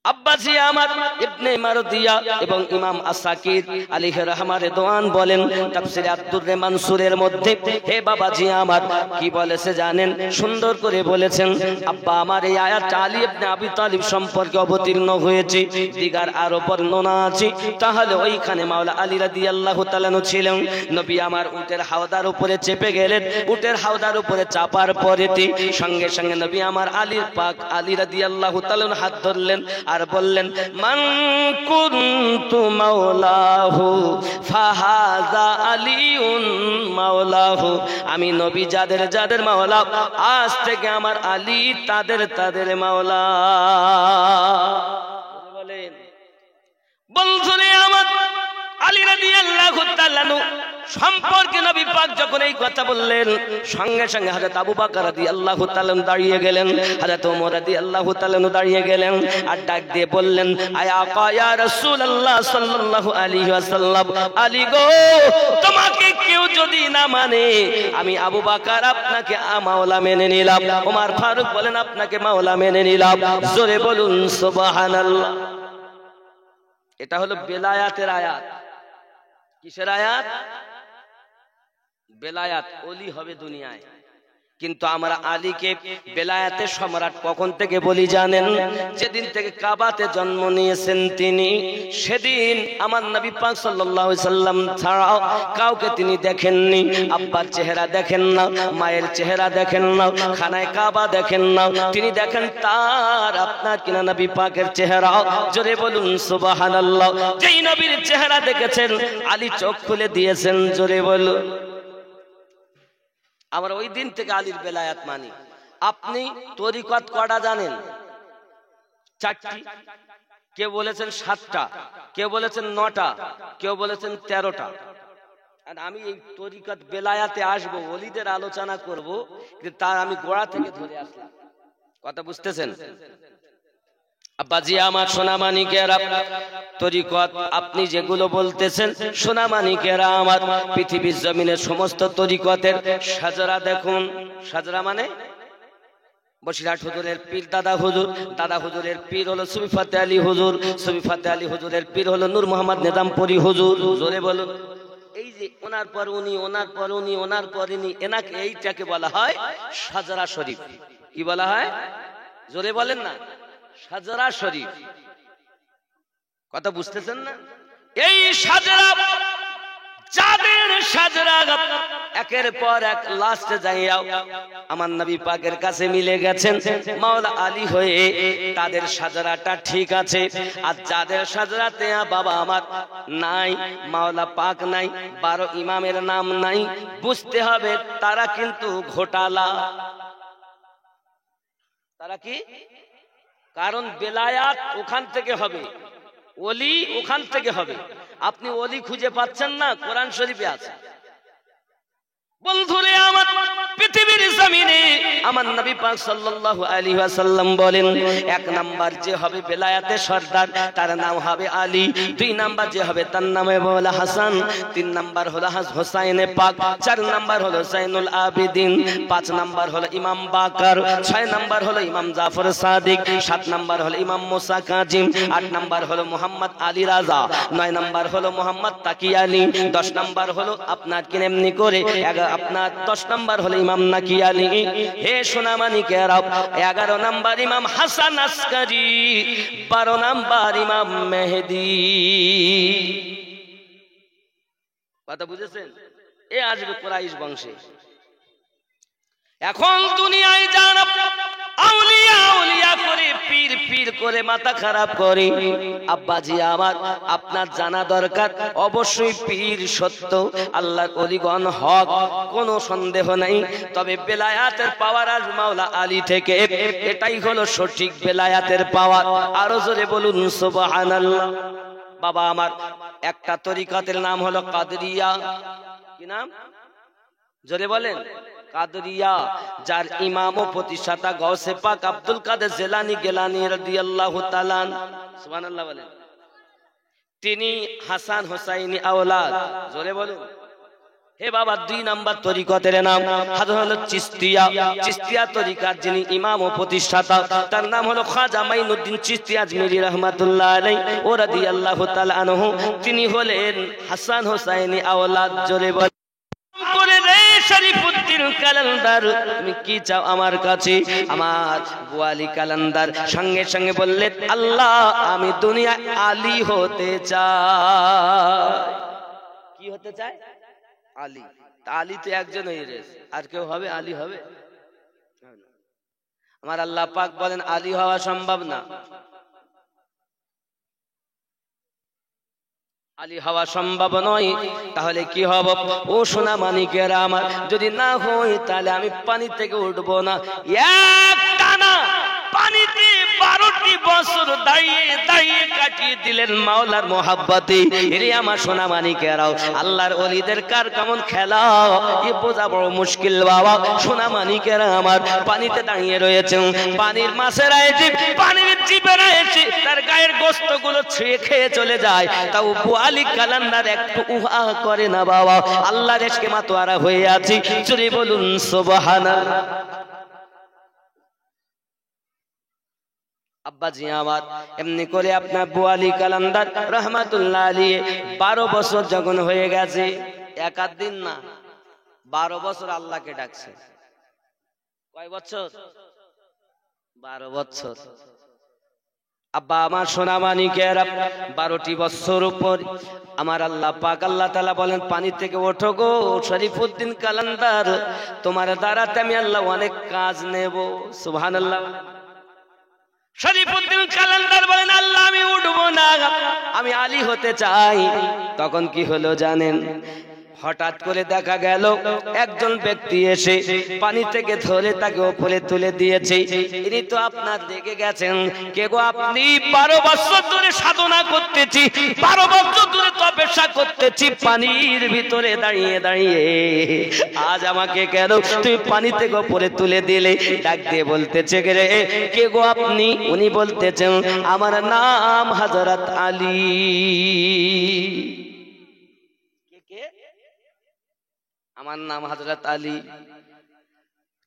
Speaker 2: আব্বাসি আমার ইবনে মারদিয়া এবং ইমাম আসাকির আলাইহি রাহমাতুল্লাহ রিদওয়ান বলেন তাফসীরে আদ-দুররে মানসুরের মধ্যে, হে বাবাজি আমার, কি বলেছে জানেন? সুন্দর করে বলেছেন, আব্বা আমার এই আয়াতটা আলী ইবনে আবি তালিব সম্পর্কে অবতীর্ণ হয়েছে। দিগার আরো বর্ণনা আছে। তাহলে ওইখানে মাওলা আলী রাদিয়াল্লাহু তাআলা ছিলেন। নবী আমার উটের হাওদার উপরে চেপে গেলেন। উটের হাওদার উপরে চাপার পরেতে সঙ্গে সঙ্গে নবী আমার আলীর পাক আলী রাদিয়াল্লাহু তাআলা হাত ধরলেন আর বললেন, মান কুনতু মাওলাহু ফাহাযা আলিউন মাওলাহু। আমি নবী যাদের যাদের মাওলা, আজ থেকে আমার আলী তাদের মাওলা। বলেন বন্ধুরে আমার, আলী রাদিয়াল্লাহু তাআলা সম্পর্কে নবী পাক যখন এই কথা বললেন, সঙ্গে সঙ্গে হযরত আবু বকর রাদিয়াল্লাহু তাআলা দাঁড়িয়ে গেলেন, হযরত ওমর রাদিয়াল্লাহু তাআলা দাঁড়িয়ে গেলেন আর ডাক দিয়ে বললেন, আয়া ইয়া রাসূলুল্লাহ সাল্লাল্লাহু আলাইহি ওয়াসাল্লাম, আলী গো, তোমাকে কেউ যদি না মানে, আমি আবু বকর আপনাকে মাওলা মেনে নিলাম। ওমর ফারুক বলেন, আপনাকে মাওলা মেনে নিলাম। জোরে বলুন সুবহানাল্লাহ। এটা হলো বেলায়াতের আয়াত। কিসের আয়াত? বেলায়াত, ওলি হবে দুনিয়ায়। কিন্তু আমরা আলীকে বেলায়েতের সম্রাট কখন থেকে বলি জানেন? যেদিন থেকে কাবাতে জন্ম নিয়েছেন তিনি, সেদিন আমার নবী পাক সাল্লাল্লাহু আলাইহি সাল্লাম ছাড়াও কাউকে তিনি দেখেননি। আব্বার চেহারা দেখেন না, মায়ের চেহারা দেখেন না, খানায় কাবা দেখেন না, তিনি দেখেন তার আপনার কিনা নবী পাকের চেহারা। জোরে বলুন সুবহানাল্লাহ। যেই নবীর চেহারা দেখেছেন আলী চোখ খুলে দিয়েছেন, জোরে বলুন। আমরা ওই দিন থেকে আলীর বেলায়াত মানি। আপনি তরিকত কটা জানেন? 4টি, কেউ বলেছেন 7টা, কেউ বলেছেন 9টা, কেউ বলেছেন 13টা। আর আমি এই তরিকত বেলায়াতে আসবো, ওলিদের আলোচনা করব, কিন্তু তার আমি গোড়া থেকে ধরে আসলাম। কথা বুঝতেছেন? আব্বাজি আমার সোনামানিকেরা, তরিকত আপনি যেগুলো বলতেছেন সোনামানিকেরা আমার, পৃথিবীর জমিনের সমস্ত তরিকতের সাজরা দেখুন। সাজরা মানে বসিরহাট হুজুরের পীর দাদা হুজুর, দাদা হুজুরের পীর হলো সুফি ফাতে আলী হুজুর, সুফি ফাতে আলী হুজুরের পীর হলো নূর মোহাম্মদ নিজামপুরী হুজুর। জোরে বলুন। এই যে ওনার পর উনি, ওনার পর উনি, ওনার পর ইনি, এনাকে এইটাকে বলা হয় সাজরা শরীফ। কি বলা হয়? জোরে বলেন না। সাজরা শরীফ। কথা বুঝতেছেন না? এই সাজরা, যাদের সাজরা একের পর এক লাস্টে যাইয়াও আমার নবী পাকের কাছে মিলে গেছেন মাওলা আলী হয়ে, তাদের সাজরাটা ঠিক আছে। আর যাদের সাজরাতে বাবা আমার নাই, মাওলা পাক নাই, 12 ইমামের নাম নাই, বুঝতে হবে তারা কিন্তু ঘোটালা। তারা কি? কারণ বেলায়াত ওখান থেকে হবে, ওলি ওখান থেকে হবে। আপনি ওলি খুঁজে পাচ্ছেন না, কোরআন শরীফে আছে। বন্ধুরে আমার, পৃথিবীর জমিনে আমার নবী পাক সাল্লাল্লাহু আলাইহি ওয়াসাল্লাম বলেন, 1 নাম্বার যে হবে বেলায়াতের সর্দার তার নাম হবে আলী, 2 নাম্বার যে হবে তার নাম হবে হাসান, 3 নাম্বার হলো হোসাইনে পাক, 4 নাম্বার হলো জাইনুল আবেদিন, 5 নাম্বার হলো ইমাম বাকার, 6 নাম্বার হলো ইমাম জাফর সাদিক, 7 নাম্বার হলো ইমাম মুসা কাজিম, 8 নাম্বার হলো মুহাম্মদ আলী রাজা, 9 নাম্বার হলো মুহাম্মদ তাকি আলী, 10 নাম্বার হলো আপনার কি এমনি করে আপনার 10 নাম্বার হলো ইমাম নাকি আলী। হে সোনামানিকেরা, 11 নাম্বার ইমাম হাসান আসকারি, 12 নাম্বার ইমাম মেহেদি। কথা বুঝেছেন? এ আসবে কুরাইশ বংশে। এখন দুনিয়ায় যারা আউলিয়া আউলিয়া করে, পীর পীর করে মাথা খারাপ করে, আব্বাজি আমার আপনার জানা দরকার, অবশ্যই পীর সত্য, আল্লাহর ওলিগণ হক, কোনো সন্দেহ নাই। তবে বেলায়াতের পাওয়ার আজ মাওলা আলী থেকে, এটাই হলো সঠিক বেলায়াতের পাওয়ার। আরো জোরে বলুন সুবহানাল্লাহ। বাবা আমার, একটা তরিকতের নাম হলো কাদরিয়া। কি নাম? জোরে বলেন। কাদরিয়া, যার ইমাম ও প্রতিষ্ঠাতা গাউসে পাক আব্দুল কাদের জিলানী গিলানী রাদিয়াল্লাহু তাআলা, সুবহানাল্লাহ বলেন। তিনি হাসান হোসাইনি আওলাদ। জোরে বলুন। হে বাবা, 2 নাম্বার তরিকতের নাম হলো চিশতিয়া। চিশতিয়া তরিকার যিনি ইমাম ও প্রতিষ্ঠাতা তার নাম হলো খাজা মাইনুদ্দিন চিশতি আজমিরি রাহমাতুল্লাহ আলাইহি ও রাদিয়াল্লাহু তাআলা আনহু। তিনি হলেন হাসান হোসাইনি আওলাদ। জোরে বলেন। করে রে শরীফুদ্দিন কালান্দার, তুমি কি চাও আমার কাছে? আমার বুয়ালি কালান্দার সঙ্গে সঙ্গে বললেন, আল্লাহ আমি দুনিয়ায় আলী হতে চাই। কি হতে চাই? আলী। আলী তো একজন হয়ে রয়েছে, আর কেউ হবে? আলী হবে? আমার আল্লাহ পাক বলেন আলী হওয়া সম্ভব না। আলী হওয়া সম্ভব নয়। তাহলে কি হব? ও সোনা মানিকেরা আমার, যদি না হই তাহলে আমি পানি থেকে উঠবো না। একটানা পানিতে 12টি বছর দাঁড়িয়ে দাঁড়িয়ে কাটিয়ে দিলেন মাওলার মোহাব্বতে। এরে আমার সোনা মানিকেরাও, আল্লাহর ওলিদের কার কেমন খেলা এ বোঝা বড় মুশকিল বাবা। সোনা মানিকেরা আমার পানিতে দাঁড়িয়ে রয়েছেন, পানির মাছেরা এসে, পানির জীবেরা এসে তার গায়ের গোস্ত গুলো ছিঁড়ে খেয়ে চলে যায়, তাও বুয়ালি কালান্দার একটু উহা করে না বাবা। আল্লাহর ইশকে মাতোয়ারা হয়ে আছি। জোরে বলুন সুবহানাল্লাহ। আব্বাজি আমার, এমনি করে আপনার বুয়ালি কালান্দার রহমাতুল্লাহ আলাইহি 12 বছর যখন হয়ে গেছে, 1 দিন না 12 বছর আল্লাহকে ডাকছে। কয় বছর? 12 বছর। আব্বা আমার সোনা মানিকেরা 12টি বছর উপর আমার আল্লাহ পাক আল্লাহ তাআলা বলেন পানি থেকে ওঠো গো শরীফউদ্দিন কালান্দার, তোমার দ্বারাতে আমি আল্লাহ অনেক কাজ নেব। সুবহানাল্লাহ। শরীফউদ্দিন কালান্দার বলেন আল্লাহ আমি উঠবো না, আমি আলী হতে চাই। তখন কি হলো জানেন? হঠাৎ করে দেখা গেল একজন ব্যক্তি এসে পানি থেকে ধরে তাকে উপরে তুলে দিয়েছে। ইনি তো আপনার দেখে গেছেন। কে গো আপনি? 12 বছর ধরে সাধনা করতেছি, 12 বছর ধরে তপস্যা করতেছি পানির ভিতরে দাঁড়িয়ে দাঁড়িয়ে, আজ আমাকে কেন তুই পানি থেকে উপরে তুলে দিলে? ডাক দিয়ে বলতেছে রে কে গো আপনি? উনি বলতেছেন আমার নাম হযরত আলী। আমার নাম হযরত আলী।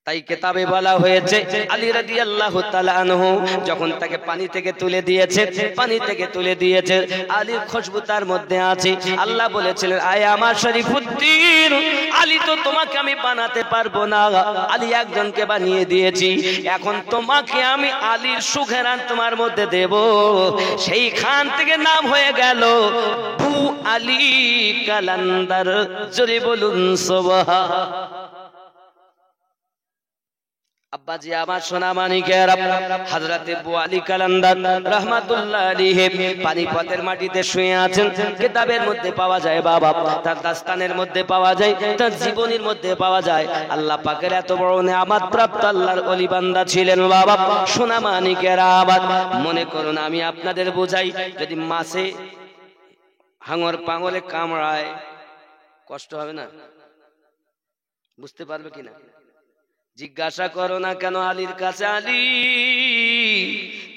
Speaker 2: তাই কিতাবে বলা হয়েছে আলী রাদিয়াল্লাহু তাআলা আনহু যখন তাকে পানি থেকে তুলে দিয়েছে আলীর খুশবু তার মধ্যে আছে। আল্লাহ বলেছিলেন আয় আমার শরীফউদ্দিন, আলী তো তোমাকে আমি বানাতে পারবো না, আলী একজনকে বানিয়ে দিয়েছি, এখন তোমাকে আমি আলীর সুঘ্রাণ তোমার মধ্যে দেব। সেইখান থেকে নাম হয়ে গেল বু আলী কালান্দার। জোরে বলুন সুবহান। আব্বাজি আমার সোনা মানিকেরা হযরতে বু আলী কালান্দার রাহমাতুল্লাহ আলাইহি পানিপথের মাটিতে শুয়ে আছেন। কিতাবের মধ্যে পাওয়া যায় বাবা, তার দাস্তানের মধ্যে পাওয়া যায়, তার জীবনীর মধ্যে পাওয়া যায়। আল্লাহ পাকের এত বড় নেয়ামত প্রাপ্ত আল্লাহর ওলি বান্দা ছিলেন বাবা। সোনা মানিকেরা আবার মনে করুন আমি আপনাদের বোঝাই, যদি মাছে হাঙর পাঙলে কামড়ায় কষ্ট হবে না? বুঝতে পারবে কিনা? জিজ্ঞাসা করো না কেন আলীর কাছে। আলী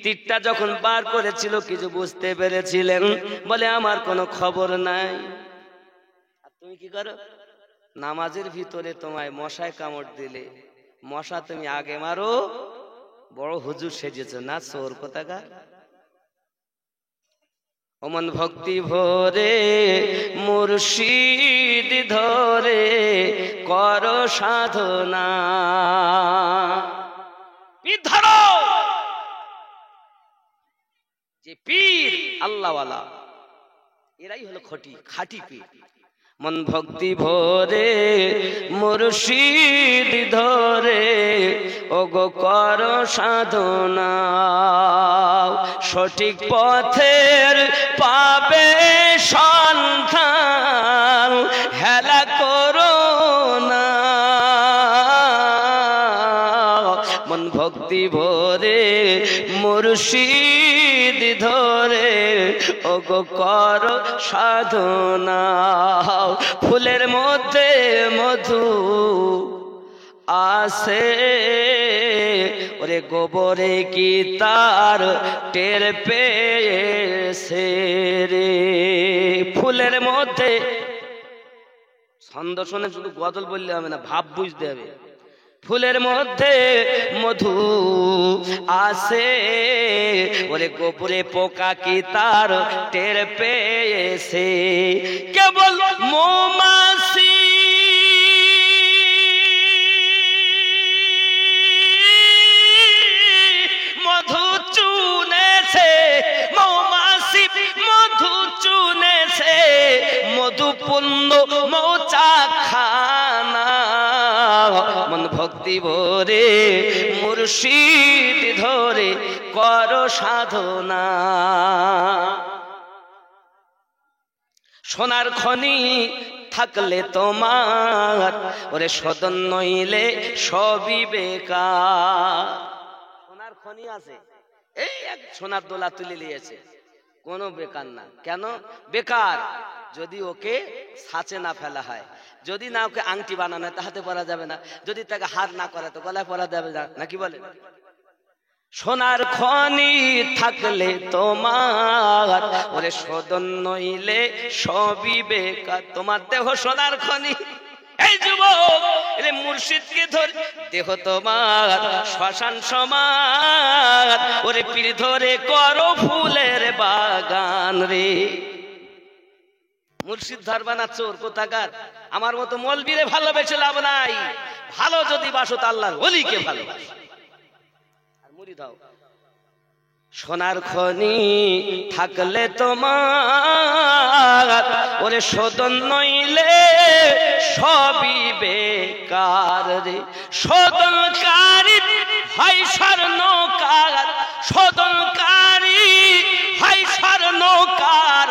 Speaker 2: তীরটা যখন বার করেছিল কিছু বুঝতে পেরেছিলেন? বলে আমার কোনো খবর নাই। আর তুমি কি করো? নামাজের ভিতরে তোমায় মশায় কামড় দিলে, মশা তুমি আগে মারো, বড় হুজুর সেজেছো না চোর কোথাকার। অমন ভক্তি ভরে মুর্শিদ ধরে করো সাধনা। পীর ধরো, যে পীর আল্লাহওয়ালা এরাই হলো খাঁটি পীর। মন ভক্তি ভরে মুর্শিদ ধরে ওগো করো সাধনা, সঠিক পথের পাবে সন্ধান, হেলা করো না। মন ভক্তি ভরে মুর্শিদ ধরে ওগো করো সাধনা, ফুলের মধ্যে মধু আসে ওরে গোবরে কি তার টের পেয়েছে রে। ফুলের মধ্যে ছন্দ শুনে শুধু গজল বললে হবে না, ভাব বুঝতে হবে। ফুলের মধ্যে মধু আসে ওরে গোবরে পোকা কি তার টের পেয়েছে। কেবল মৌমাছি মধু চুনেছে, মৌমাছি মধু চুনেছে, মধুপূর্ণ মৌচা খানা। মন ভক্তি ভরে মুর্শিদ ধরে করো সাধনা। সোনার খনি থাকলে তোমার ওরে সদন নইলে সবই বেকার। সোনার খনি আছে, এই এক সোনার দোলা তুলে নিয়েছে, কোনো বেকার না। কেন বেকার? যদি ওকে ছাঁচে না ফেলা হয়, যদি না ওকে আংটি বানানো হয় তাহাতে পরা যাবে না, যদি তাকে হার না করে তো গলায় পরা যাবে না, নাকি বলে? সোনার খনি থাকলে তোমার ওরে সদন নইলে সবই বেকার। তোমার দেহ সোনার খনি। এই যুবক রে মুর্শিদকে ধরে, দেহ তোমার শ্মশান সমান, ওরে পীর ধরে করো ফুলের বাগান রে। মুর্শিদ ধরবা না চোর কোথাকার। আমার মতো মলবিরে ভালোবেসে লাভ নাই, ভালো যদি বাসো তা আল্লাহর ওলিকে ভালোবাসো। আর মুড়ি দাও। সোনার খনি থাকলে তোমার ওরে শোধন নইলে সবই বেকার রে। শোধনকারী হয় স্বর্ণকার, শোধনকারী হয় স্বর্ণকার,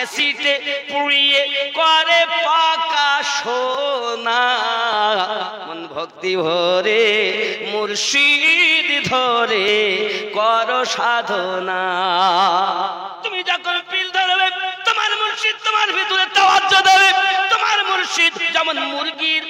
Speaker 2: এসিতে পুড়িয়ে করে পাকা সোনা। মন ভক্তি ভরে মুর্শিদ ধরে করো সাধনা। তুমি যখন পিল ধরবে তোমার মুর্শিদ তোমার ভিতরে তাওয়াজ্জুহ দেবে। তোমার মুর্শিদ যেমন মুরগির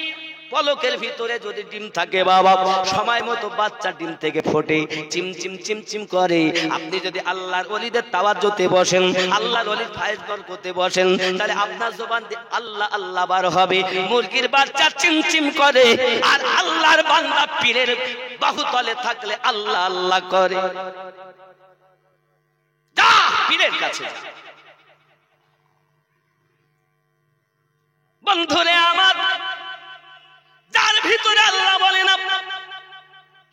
Speaker 2: পলকের ভিতরে যদি ডিম থাকে বাবা, সময় মতো বাচ্চা ডিম থেকে ফোটে, চিমচিম চিমচিম করে। আপনি যদি আল্লাহর ওলিদের তাওয়াজ্জুতে বসেন, আল্লাহর ওলির ফায়েজ বরকতে বসেন, তাহলে আপনার জবান দিয়ে আল্লাহ আল্লাহ বার হবে। মুরগির বাচ্চা চিমচিম করে, আর আল্লাহর বান্দা পীরের বাহুতলে থাকলে আল্লাহ আল্লাহ করে। যা পীরের কাছে যা। বন্ধুরে আমার, যার ভিতরে আল্লাহ বলে না,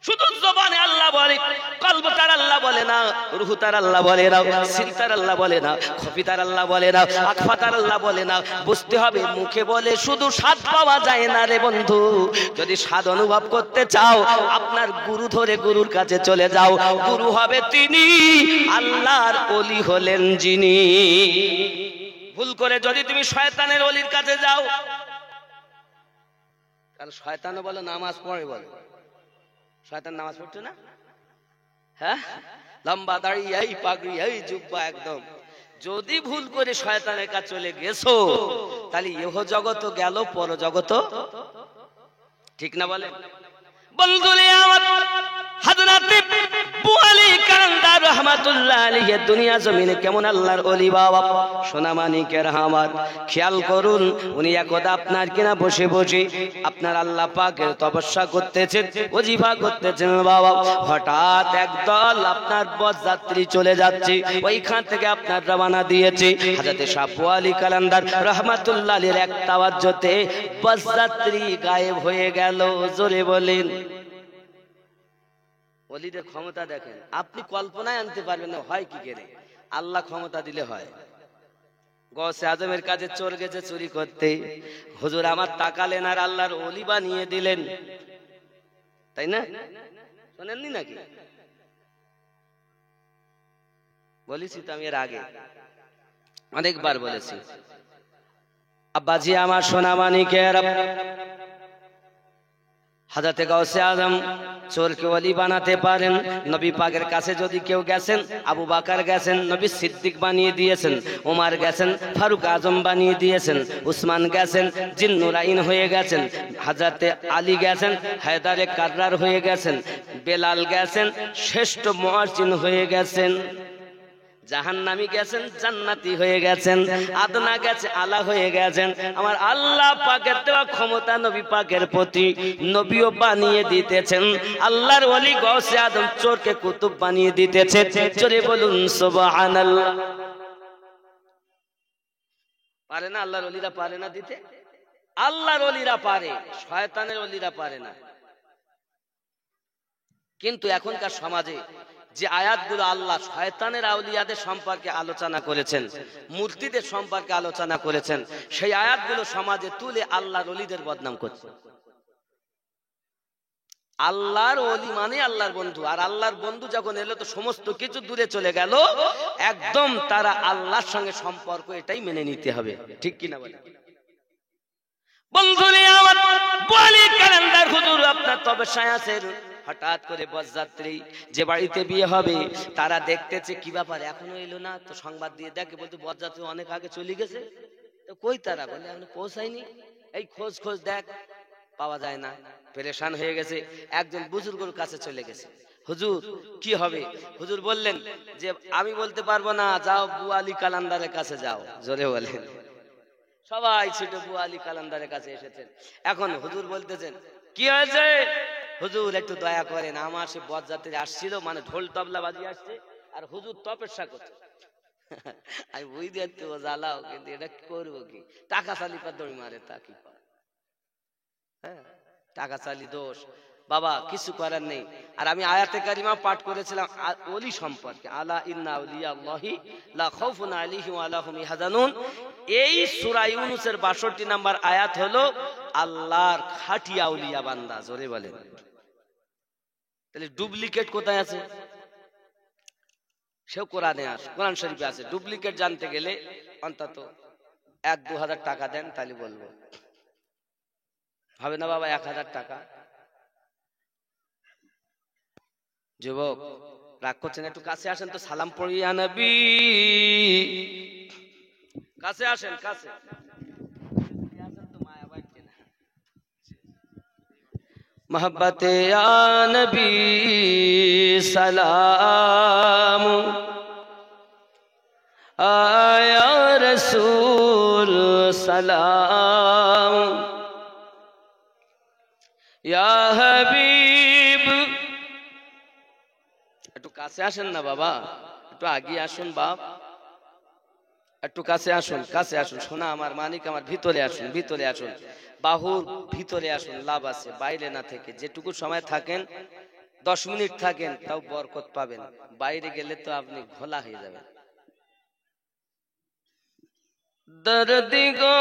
Speaker 2: শুধু জবানে আল্লাহ বলে, কলব তার আল্লাহ বলে না, রূহ তার আল্লাহ বলে না, সিল তার আল্লাহ বলে না, খফি তার আল্লাহ বলে না, আকফা তার আল্লাহ বলে না। বুঝতে হবে মুখে বলে শুধু স্বাদ পাওয়া যায় না রে বন্ধু। যদি স্বাদ অনুভব করতে চাও, আপনার গুরু ধরে গুরুর কাছে চলে যাও। গুরু হবে তিনি, আল্লাহর ওলি হলেন যিনি। ভুল করে যদি তুমি শয়তানের ওলির কাছে যাও, কারণ শয়তানও বলো নামাজ পড়ে, বলো শয়তান নামাজ পড়ছে না? হ্যাঁ, লম্বা দাড়ি, এই পাগড়ি, এই জুব্বা একদম। যদি ভুল করে শয়তানের কাছে চলে গেছো, তাহলে ইহ জগত গেল, পর জগত ঠিক না বলে? বন্ধুরে আমার, হযরত বুয়ালি কালান্দার রাহমাতুল্লাহ আলাইহি দুনিয়া জমিনে কেমন আল্লাহর ওলি বাবা, সোনা মানিকের আমার খেয়াল করুন। উনি একদা আপনার কিনা বসে বসে আপনার আল্লাহ পাকের তপস্যা করতেছেন, ওজিফা করতেছেন বাবা। হঠাৎ একদল আপনার বরযাত্রী চলে যাচ্ছে, ওইখান থেকে আপনার রওনা দিয়েছে। হযরত শাহ বুয়ালি কালান্দার রাহমাতুল্লাহ আলাইহির এক তাওয়াজ্জুতে বরযাত্রী গায়েব হয়ে গেল। জোরে বলেন। ওলিদের ক্ষমতা দেখেন, আপনি কল্পনায় আনতে পারবেন না হয় কি করে। আল্লাহ ক্ষমতা দিলে হয়। গৌসে আজমের কাছে চোর গেছে চুরি করতে, হুজুর আমার তাকালেন আর আল্লাহর ওলি বানিয়ে দিলেন, তাই না? শোনেননি নাকি? বলেছি তো আমি এর আগে অনেকবার বলেছি। আব্বাজি আমার সোনা মানিকের, হযরত গাউসে আজম চোরকে ওলি বানাতে পারেন। নবী পাকের কাছে যদি কেউ গেছেন, আবু বকর গেছেন, নবী সিদ্দিক বানিয়ে দিয়েছেন। ওমর গেছেন, ফারুক আজম বানিয়ে দিয়েছেন। উসমান গেছেন, জিন্নুরাইন হয়ে গেছেন। হযরত আলী গেছেন, হায়দারে কাররার হয়ে গেছেন। বেলাল গেছেন, শ্রেষ্ঠ মুয়াজ্জিন হয়ে গেছেন। জাহান্নামী গেছেন, জান্নাতি হয়ে গেছেন। আদনা গেছে, আলা হয়ে গেছেন। আমার আল্লাহ পাকের দেওয়া ক্ষমতা নবী পাকের প্রতি, নবীও বানিয়ে দিতেছেন। আল্লাহর ওলি গাউসে আজম চোরকে কুতুব বানিয়ে দিতেছে। জোরে বলুন সুবহানাল্লাহ। পারে না আল্লাহর ওলিরা? পারে না দিতে? আল্লাহর ওলিরা পারে, শয়তানের ওলিরা পারে না। কিন্তু এখনকার সমাজে যে আয়াতগুলো আল্লাহ শয়তানের আউলিয়াদের সম্পর্কে আলোচনা করেছেন, মূর্তিদের সম্পর্কে আলোচনা করেছেন, সেই আয়াতগুলো সমাজে তুলে আল্লাহর ওলিদের বদনাম করছে। আল্লাহর ওলি মানে আল্লাহর বন্ধু, আর আল্লাহর বন্ধু যখন এলো তো সমস্ত কিছু দূরে চলে গেল। একদম তারা আল্লাহর সঙ্গে সম্পর্ক এটাই মেনে নিতে হবে, ঠিক কিনা বলে? বন্ধুরে আমার, বলি কালান্দার হুজুর আপনার তপস্যায় আছেন। হঠাৎ করে বরযাত্রী যে বাড়িতে বিয়ে হবে তারা দেখতেছে কি ব্যাপার এখনো এলো না, তো সংবাদ দিয়ে দেখে, বলতে বরযাত্রী অনেক আগে চলে গেছে। তো কই তারা? বলে এখনো পৌঁছায়নি, এই খোঁজ খোঁজ দেখ, পাওয়া যায় না, পেরেশান হয়ে গেছে। একজন বুজুর্গের কাছে চলে গেছে, হুজুর কি হবে? হুজুর বললেন যে আমি বলতে পারবো না, যাও বুয়ালি কালান্দারের কাছে যাও। জোরে বলেন। সবাই ছুটে বুয়ালি কালান্দারের কাছে এসেছেন। এখন হুজুর বলতেছেন, কি হয়েছে? হুজুর একটু দয়া করেন, আমার সে বরযাত্রী আসছিল, মানে ঢোল তবলা বাজিয়ে আসছে, আর হুজুর তপস্যা করছে। আমি বুঝতে পারছি ও জ্বালাও, কিন্তু এটা করবো কি? টাকা চালি পা দড়ি মারে, তা কি করে? হ্যাঁ, টাকা চালি দোষ বাবা, কিছু করার নেই। আর আমি আয়াতে কারিমা পাঠ করেছিলাম ওলি সম্পর্কে, আলা ইন্না আউলিয়া আল্লাহি লা খাউফুন আলাইহিম ওয়া লা হুম ইয়াহজানুন। এই সূরা ইউনূসের ৬২ নম্বর আয়াত হলো আল্লাহর খাঁটি আউলিয়া বান্দা। জোরে বলেন। তাহলে ডুপ্লিকেট কোথায় আছে? সেও কোরআনে আছে, কোরআন শরীফে আছে। ডুপ্লিকেট জানতে গেলে অন্তত ১-২ হাজার টাকা দেন, তাহলে বলবো। হবে না বাবা ১,০০০ টাকা? যুবক রাগ করছেন, একটু কাছে আসেন তো, সালাম পড়িয়া নবী। কাছে আসেন, কাছে মোহব্বতে ইয়া নবী সালাম, আয়া রাসূল সালাম, ইয়া হাবিব। একটু কাছে আসেন না বাবা, একটু আগে আসুন বাপ, একটু কাছে আসুন, কাছে আসুন। শোনা আমার মানিক আমার, ভিতরে আসুন, ভিতরে আসুন। বাহুর ভিতরে আসুন, লাভ আছে, বাইরে না থেকে। যেটুকু সময় থাকেন, 10 মিনিট থাকেন, তাও বরকত পাবেন। বাইরে গেলে তো আপনি ঘোলা হয়ে যাবেন। দরদি গো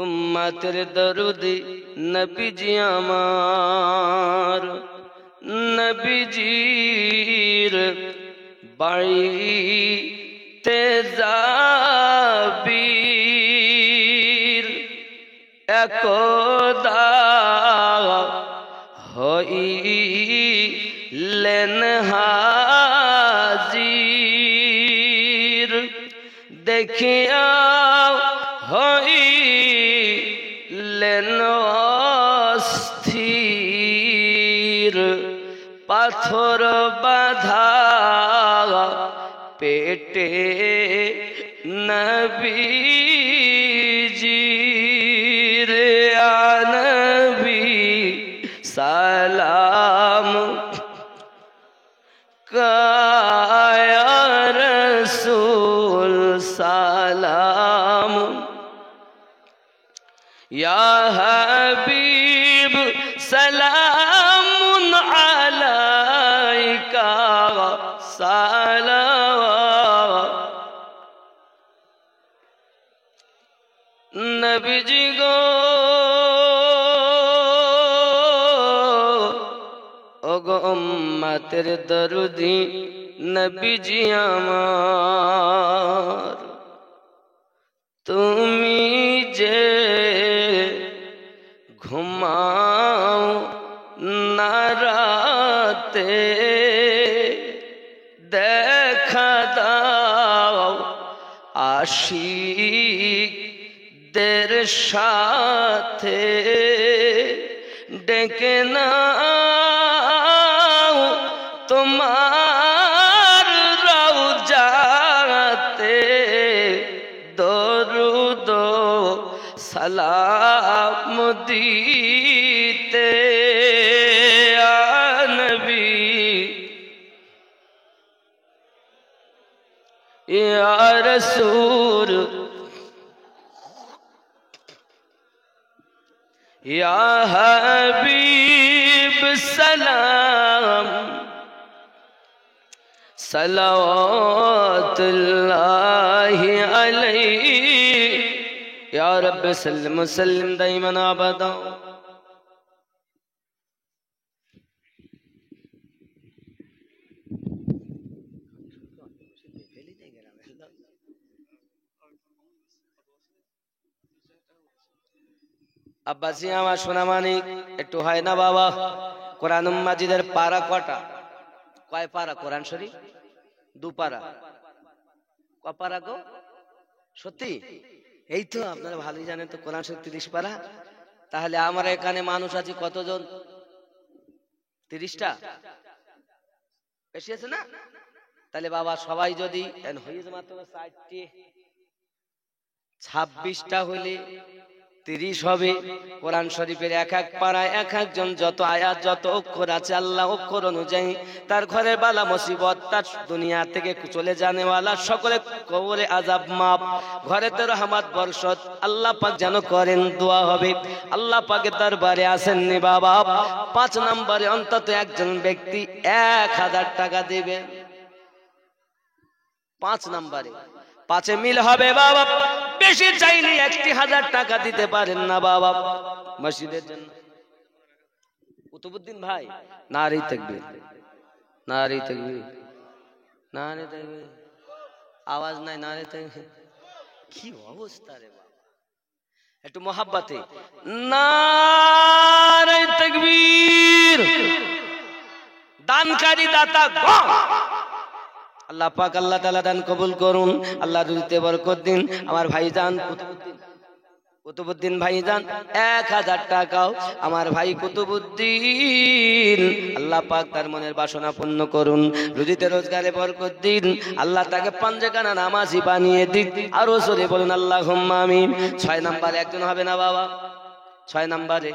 Speaker 2: উম্মতের দরদি নবীজি আমার, নবীজির বাড়িতে যাবি একদা হইলেন হাজির, দেখিয়া হইলেন অস্থির, পাথর বাঁধা পেটে নবীজির, আ নবী সালাম, কায়া রাসূল সালাম, ইয়া হাবিব সালামুন আলাইকা সালাম। নবীজি গো ওগো উম্মতের দরদি নবীজি আমার, তুমি যে ঘুমাও না রাতে, দেখা দাও আশিকদের সাথে, ডেকে নাও তোমার রওজাতে, দরুদ সালাম দিতে, আ নবী ইয়া রাসূল ইয়া হাবিব সালাম, সালাওয়াতুল্লাহি আলাইহি, ইয়া রাব্বি সাল্লিম সাল্লিম দাইমান আবাদা। আব্বাসি আমার সোনামানিক, একটু হয় না বাবা? কোরআন মাজিদের পারা কটা? কয় পারা কোরআন শরীফ? 2 পারা। ক পারা গো? সত্যি? এই তো আপনারা ভালোই জানেন তো, কোরআন শরীফ 30 পারা। তাহলে আমার এখানে মানুষ আছে কতজন? 30টা? বেশি আছে না? তাহলে বাবা সবাই যদি হয়ে মাত্র 4টি, 26টা হলে 30 হবে। কোরআন শরীফের এক এক পাড়ায় এক একজন যত আয়াত যত অক্ষর আছে আল্লাহ অক্ষর অনুযায়ী তার ঘরের বালা মুসিবত তার দুনিয়া থেকে চলে জানেওয়ালা সকলে কবরে আযাব মাপ, ঘরেতে রহমত বর্ষত আল্লাহ পাক যেন করেন। দোয়া হবে আল্লাহ পাকের দরবারে আসেননি বাবা। 5 নম্বরে অন্তত একজন ব্যক্তি 1000 টাকা দিবেন। 5 নম্বরে 5 মিল হবে বাবা, বেশি চাইলে 1000 টাকা দিতে পারেন না বাবা মসজিদের জন্য। কুতুবউদ্দিন ভাই নারী তাকবীর, নারী তাকবীর, নারী তাকবীর, আওয়াজ নাই, নারী তাকবীর। কি অবস্থা রে বাবা, একটু মোহাব্বতে নারী তাকবীর। দানকারী দাতা গণ আল্লাহ পাক আল্লাহ তাআলা দান কবুল করুন, আল্লাহ রুজিতে বরকত দিন। আমার ভাইজান কুতুবউদ্দিন ভাইজান 1000 টাকাও আমার ভাই কুতুবউদ্দিন, আল্লাহ পাক তার মনের বাসনা পূর্ণ করুন, রুজিতে রোজগারে বরকত দিন, আল্লাহ তাকে পাঞ্জেখানা নামাজি বানিয়ে দিন। আরো জোরে বলুন আল্লাহুম্মা আমিন। 6 নম্বরে একজন হবে না বাবা, 6 নম্বরে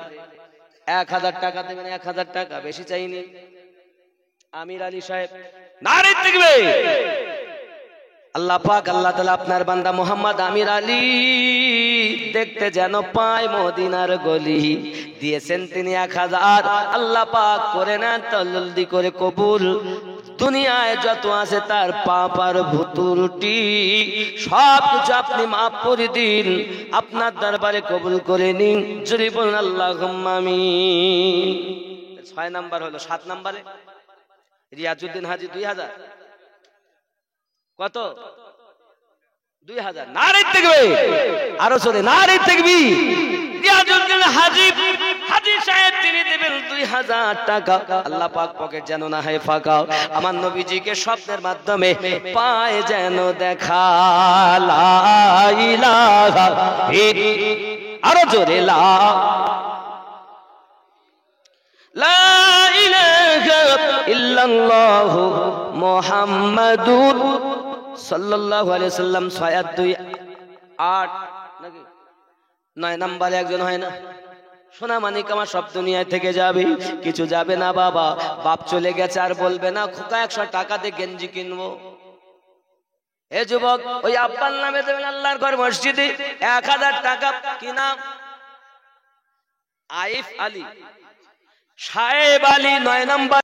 Speaker 2: 1000 টাকা দেবেন। 1000 টাকা বেশি চাইনি। আমির আলী সাহেব নারী তাকবীর। আল্লাহ পাক আল্লাহ তাআলা আপনার বান্দা মোহাম্মদ আমির আলী দেখতে যেন পায় মদিনার গলি, দিয়েছেন তিনি 1000। আল্লাহ পাক করে নেন জলদি করে কবুল। দুনিয়ায় যত আছে তার পাপার ভুতুরটি সব কিছু আপনি মাফ করে দিন, আপনার দরবারে কবুল করে নিন। জোরে বলুন আল্লাহুম্মা আমিন। 6 নাম্বার হলো। 7 নম্বরে রিয়াজউদ্দিন হাজী 2000। কত? 2000। নারী তাকবীর, আরো জোরে নারী তাকবীর। রিয়াজউদ্দিন হাজী সাহেব তিনি দেবেন 2000 টাকা। আল্লাহ পাক পকেট যেন না হয় ফাঁকা, আমার নবীজিকে স্বপ্নের মাধ্যমে পায় যেন দেখা। লা ইলাহা আরো জোরে লা ইলাহা ইল্লাল্লাহু মুহাম্মাদুর সাল্লাল্লাহু আলাইহি সাল্লাম। 628 নাকি 9 নম্বরে একজন হয় না। সোনা মানিক আমার সব দুনিয়া থেকে যাবে, কিছু যাবে না বাবা। বাপ চলে গেছে আর বলবে না খোকা 100 টাকা দিয়ে গেঞ্জি কিনবো। এ যুবক ওই আব্বার নামে দেবেন আল্লাহর ঘর মসজিদে 1000 টাকা। কি নাম? আইফ আলী সাহেব আলী। 9 নম্বর